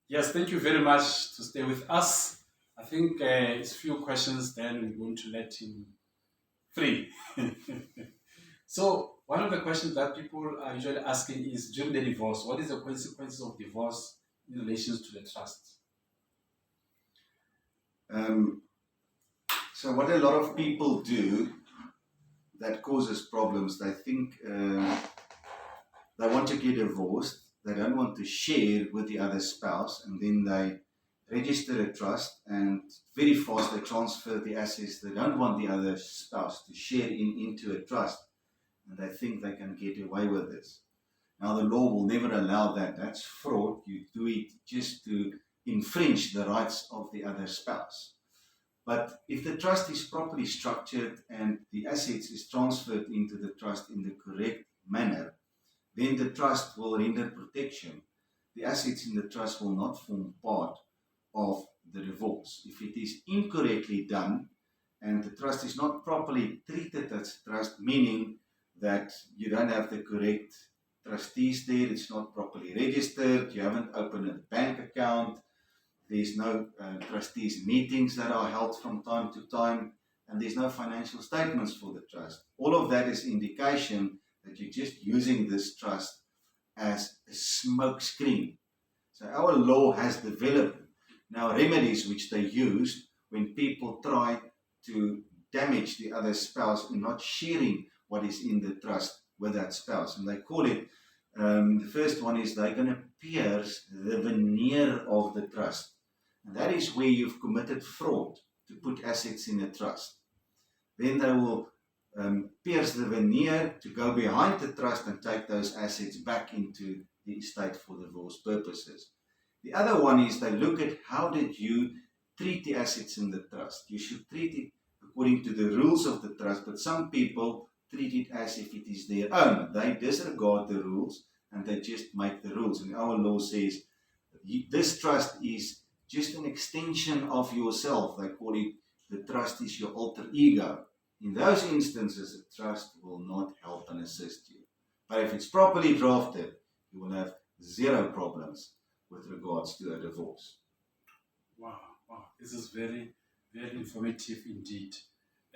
Yes, thank you very much to stay with us. I think it's few questions, then we're going to let him free. So, one of the questions that people are usually asking is during the divorce, what is the consequences of divorce in relation to the trust? Um, so what a lot of people do that causes problems, they think they want to get divorced, they don't want to share with the other spouse, and then they register a trust and very fast they transfer the assets. They don't want the other spouse to share into a trust, and they think they can get away with this. Now, the law will never allow that. That's fraud. You do it just to infringe the rights of the other spouse. But if the trust is properly structured and the assets is transferred into the trust in the correct manner, then the trust will render protection. The assets in the trust will not form part of the divorce. If it is incorrectly done and the trust is not properly treated as trust, meaning that you don't have the correct trustees there, it's not properly registered, you haven't opened a bank account, there's no trustees meetings that are held from time to time, and there's no financial statements for the trust. All of that is indication that you're just using this trust as a smoke screen. So our law has developed now remedies which they use when people try to damage the other spouse in not sharing what is in the trust with that spouse. And they call it, the first one is they're going to pierce the veneer of the trust. And that is where you've committed fraud to put assets in a trust. Then they will pierce the veneer to go behind the trust and take those assets back into the estate for divorce purposes. The other one is they look at how did you treat the assets in the trust. You should treat it according to the rules of the trust, but some people treat it as if it is their own. They disregard the rules and they just make the rules. And our law says this trust is just an extension of yourself. They call it the trust is your alter ego. In those instances, a trust will not help and assist you. But if it's properly drafted, you will have zero problems with regards to a divorce. Wow, wow, this is very, very informative indeed.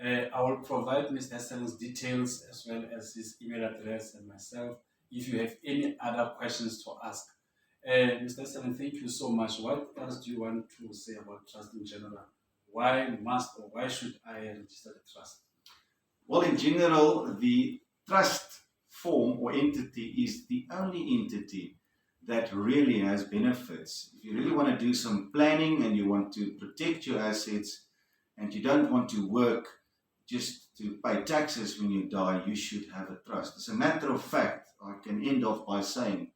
I will provide Mr. Esseling's details as well as his email address and myself if you have any other questions to ask. Mr. Esseling, thank you so much. What else do you want to say about trust in general? Why must or why should I register the trust? Well, in general, the trust form or entity is the only entity that really has benefits. If you really want to do some planning and you want to protect your assets and you don't want to work just to pay taxes when you die, you should have a trust. As a matter of fact, I can end off by saying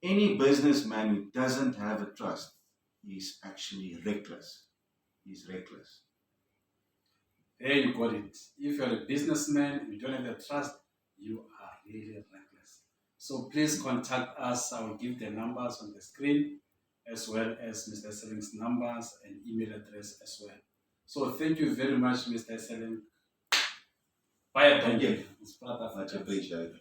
any businessman who doesn't have a trust is actually reckless. He's reckless. There you got it. If you're a businessman, you don't have a trust, you are really reckless. So please contact us. I will give the numbers on the screen as well as Mr. Selling's numbers and email address as well. So thank you very much, Mr. Selling. Bye. Thank you. Much appreciated.